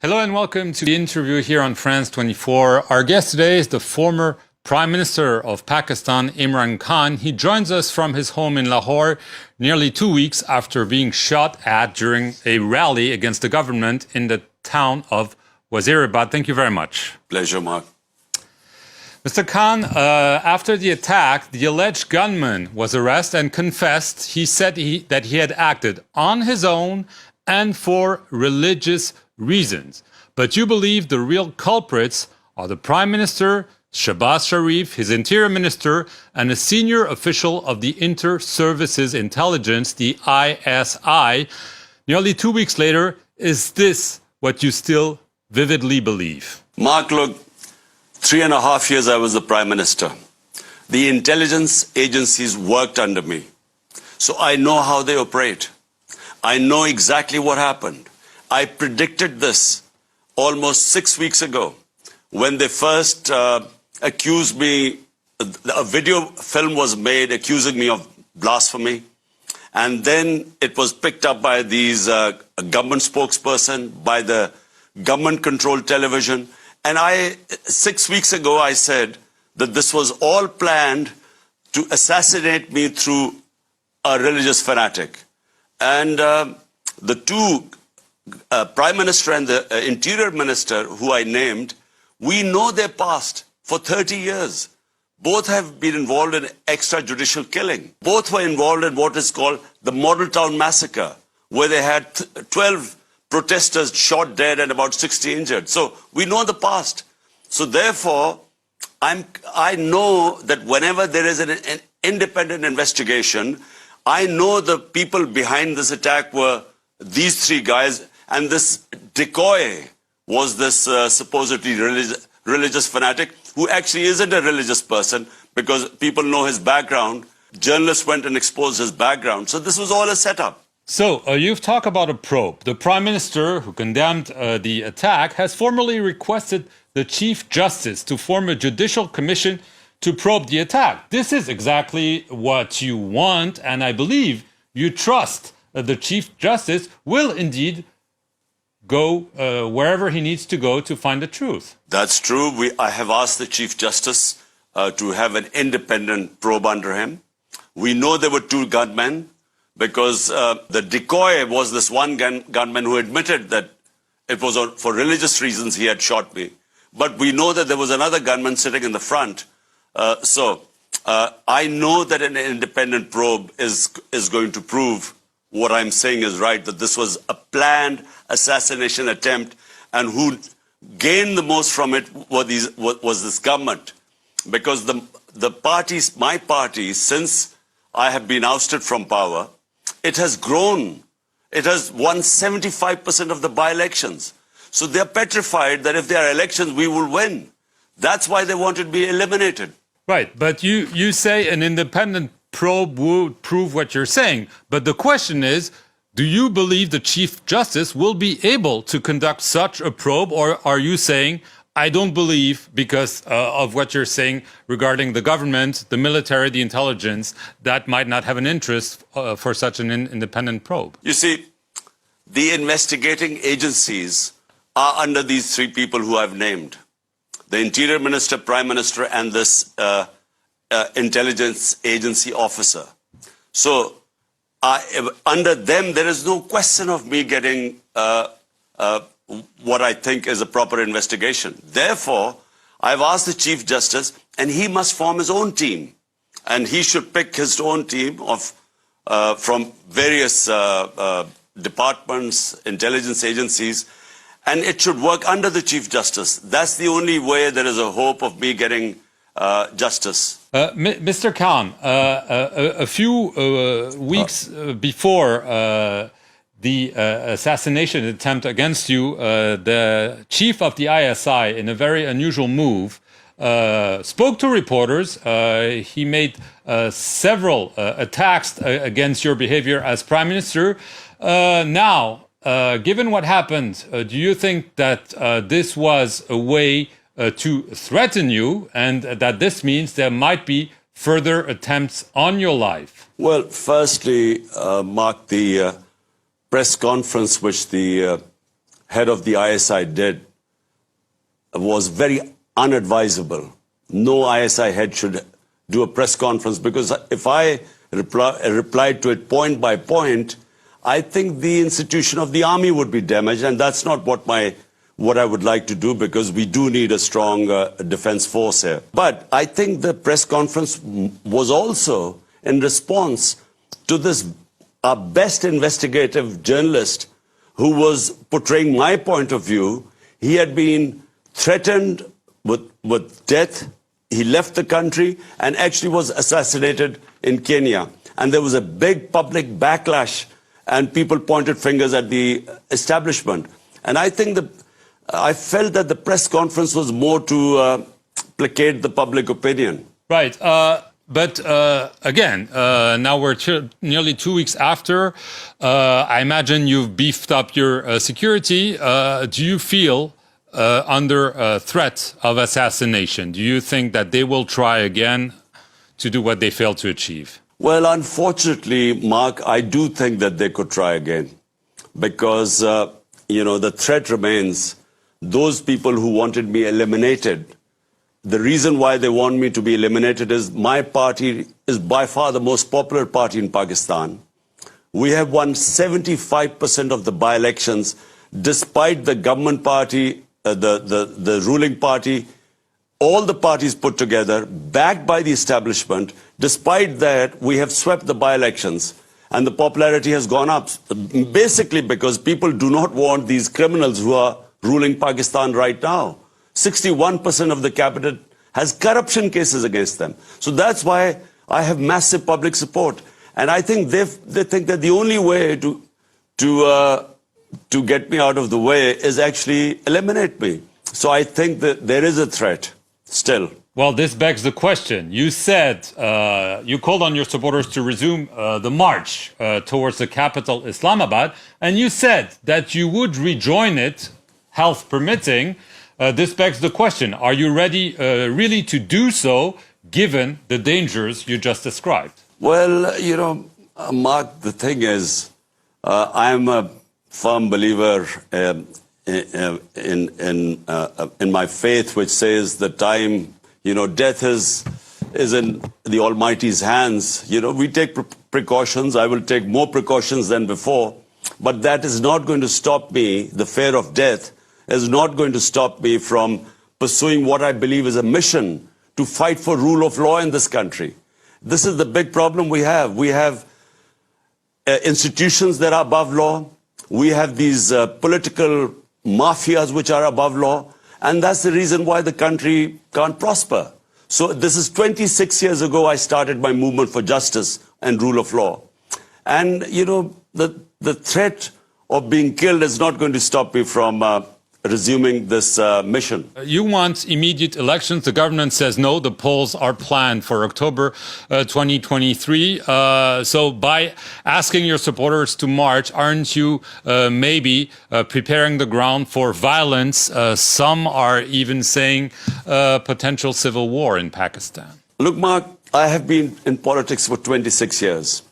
Hello and welcome to the interview here on France 24. Our guest today is the former Prime Minister of Pakistan, Imran Khan. He joins us from his home in Lahore nearly 2 weeks after being shot at during a rally against the government in the town of Wazirabad. Thank you very much. Pleasure, Mark. Mr. Khan, after the attack, the alleged gunman was arrested and confessed. He said that he had acted on his own and for religious reasons. But you believe the real culprits are the Prime Minister, Shehbaz Sharif, his Interior Minister, and a senior official of the Inter-Services Intelligence, the ISI. Nearly 2 weeks later, is this what you still vividly believe? Mark, look, 3.5 years I was the Prime Minister. The intelligence agencies worked under me. So I know how they operate. I know exactly what happened. I predicted this almost 6 weeks ago when they first accused me. A video film was made accusing me of blasphemy. And then it was picked up by these government spokesperson, by the government-controlled television. And 6 weeks ago, I said that this was all planned to assassinate me through a religious fanatic. And the two, Prime Minister and the Interior Minister, who I named, we know their past for 30 years. Both have been involved in extrajudicial killing. Both were involved in what is called the Model Town Massacre, where they had 12 protesters shot dead and about 60 injured. So we know the past. So therefore, I know that whenever there is an independent investigation, I know the people behind this attack were these three guys, and this decoy was this supposedly religious fanatic who actually isn't a religious person because people know his background. Journalists went and exposed his background. So this was all a setup. So, you've talked about a probe. The Prime Minister, who condemned the attack, has formally requested the Chief Justice to form a judicial commission to probe the attack. This is exactly what you want, and I believe you trust that the Chief Justice will indeed go wherever he needs to go to find the truth. That's true. I have asked the Chief Justice to have an independent probe under him. We know there were two gunmen, because the decoy was this one gunman who admitted that it was for religious reasons he had shot me. But we know that there was another gunman sitting in the front. So I know that an independent probe is going to prove what I'm saying is right, that this was a planned assassination attempt, and who gained the most from it was this government. Because the parties, my party, since I have been ousted from power, it has grown. It has won 75% of the by-elections. So they're petrified that if there are elections, we will win. That's why they want it to be eliminated. Right, but you say an independent probe would prove what you're saying. But the question is, do you believe the Chief Justice will be able to conduct such a probe, or are you saying, I don't believe, because of what you're saying regarding the government, the military, the intelligence, that might not have an interest for such an independent probe? You see, the investigating agencies are under these three people who I've named. The Interior Minister, Prime Minister, and this intelligence agency officer. So under them, there is no question of me getting what I think is a proper investigation. Therefore, I've asked the Chief Justice, and he must form his own team. And he should pick his own team from various departments, intelligence agencies, and it should work under the Chief Justice. That's the only way there is a hope of me getting justice. Mr. Khan, a few weeks before the assassination attempt against you, the chief of the ISI, in a very unusual move, spoke to reporters. He made several attacks against your behavior as Prime Minister. Now, given what happened, do you think that this was a way to threaten you, and that this means there might be further attempts on your life? Well, firstly, Mark, the press conference which the head of the ISI did was very unadvisable. No ISI head should do a press conference, because if I replied to it point by point, I think the institution of the army would be damaged, and that's not what I would like to do, because we do need a strong defense force here. But I think the press conference was also in response to this our best investigative journalist who was portraying my point of view. He had been threatened with death. He left the country and actually was assassinated in Kenya. And there was a big public backlash, and people pointed fingers at the establishment. And I think I felt that the press conference was more to placate the public opinion. Right. But again, now we're nearly 2 weeks after. I imagine you've beefed up your security. Do you feel under threat of assassination? Do you think that they will try again to do what they failed to achieve? Well, unfortunately, Mark, I do think that they could try again, because, the threat remains. Those people who wanted me eliminated, the reason why they want me to be eliminated is my party is by far the most popular party in Pakistan. We have won 75% of the by-elections, despite the government party, the ruling party, all the parties put together, backed by the establishment. Despite that, we have swept the by-elections, and the popularity has gone up. Basically because people do not want these criminals who are ruling Pakistan right now. 61% of the cabinet has corruption cases against them. So that's why I have massive public support. And I think they think that the only way to get me out of the way is actually eliminate me. So I think that there is a threat still. Well, this begs the question. You said you called on your supporters to resume the march towards the capital, Islamabad, and you said that you would rejoin it, health permitting. This begs the question, are you ready really to do so, given the dangers you just described? Well, Mark, the thing is, I'm a firm believer in my faith, which says the time, death is in the Almighty's hands. We take precautions. I will take more precautions than before. But that is not going to stop me. The fear of death is not going to stop me from pursuing what I believe is a mission to fight for rule of law in this country. This is the big problem we have. We have institutions that are above law. We have these political mafias which are above law. And that's the reason why the country can't prosper. So this is 26 years ago I started my movement for justice and rule of law. And, the threat of being killed is not going to stop me from resuming this mission. You want immediate elections. The government says no. The polls are planned for October 2023. So by asking your supporters to march, aren't you maybe preparing the ground for violence? Some are even saying potential civil war in Pakistan. Look, Mark, I have been in politics for 26 years.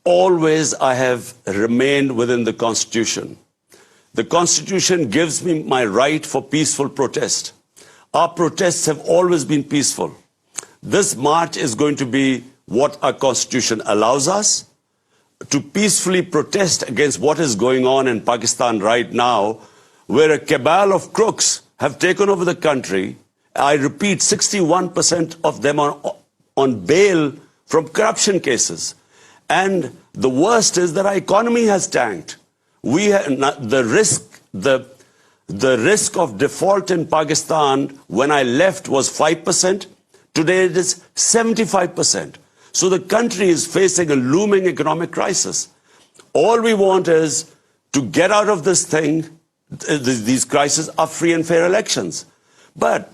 Always I have remained within the Constitution. The Constitution gives me my right for peaceful protest. Our protests have always been peaceful. This march is going to be what our Constitution allows us to peacefully protest against what is going on in Pakistan right now, where a cabal of crooks have taken over the country. I repeat, 61% of them are on bail from corruption cases. And the worst is that our economy has tanked. We have the risk of default in Pakistan when I left was 5%. Today it is 75%. So the country is facing a looming economic crisis. All we want is to get out of this thing. These crises are free and fair elections. But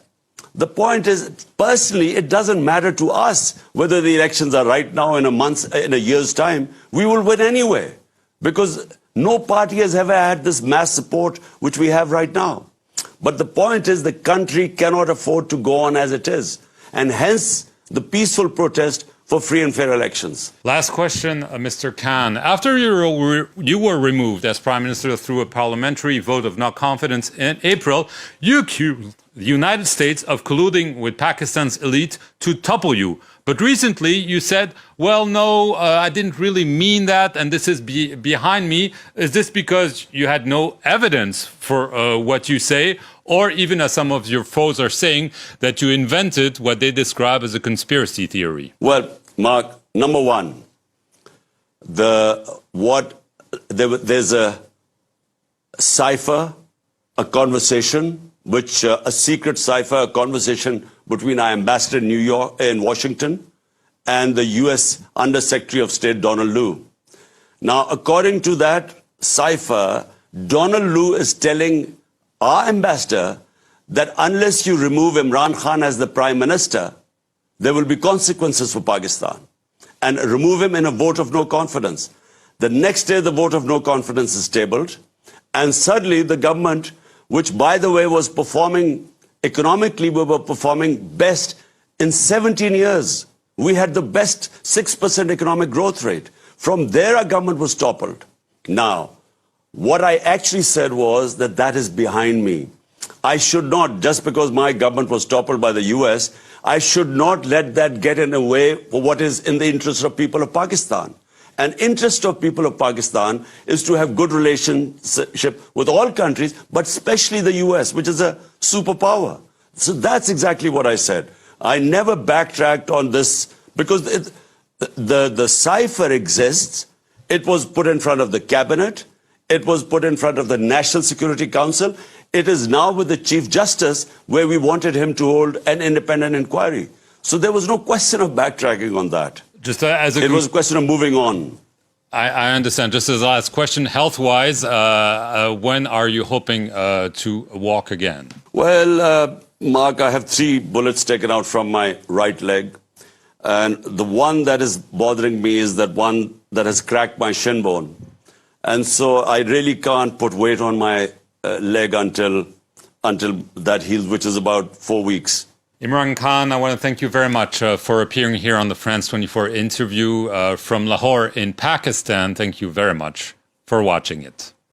the point is, personally, it doesn't matter to us whether the elections are right now in a year's time. We will win anyway, because no party has ever had this mass support which we have right now. But the point is the country cannot afford to go on as it is. And hence, the peaceful protest for free and fair elections. Last question, Mr. Khan. After you were removed as Prime Minister through a parliamentary vote of no confidence in April, you accused the United States of colluding with Pakistan's elite to topple you. But recently you said, well, no, I didn't really mean that, and this is behind me. Is this because you had no evidence for what you say, or even as some of your foes are saying, that you invented what they describe as a conspiracy theory? Well, Mark, number one, there's a cipher, a conversation, a secret cipher, a conversation between our ambassador in Washington and the U.S. Under Secretary of State Donald Lu. Now, according to that cipher, Donald Lu is telling our ambassador that unless you remove Imran Khan as the Prime Minister, there will be consequences for Pakistan, and remove him in a vote of no confidence. The next day, the vote of no confidence is tabled, and suddenly the government, which, by the way, was performing economically, we were performing best in 17 years. We had the best 6% economic growth rate. From there, our government was toppled. Now, what I actually said was that is behind me. I should not, just because my government was toppled by the US, I should not let that get in the way for what is in the interest of people of Pakistan. An interest of people of Pakistan is to have good relationship with all countries, but especially the US, which is a superpower. So that's exactly what I said. I never backtracked on this because the cipher exists. It was put in front of the cabinet. It was put in front of the National Security Council. It is now with the Chief Justice, where we wanted him to hold an independent inquiry. So there was no question of backtracking on that. It was a question of moving on. I understand. Just as a last question, health-wise, when are you hoping to walk again? Well, Mark, I have 3 bullets taken out from my right leg. And the one that is bothering me is that one that has cracked my shin bone. And so I really can't put weight on my leg until that heals, which is about 4 weeks. Imran Khan, I want to thank you very much for appearing here on the France 24 interview from Lahore in Pakistan. Thank you very much for watching it.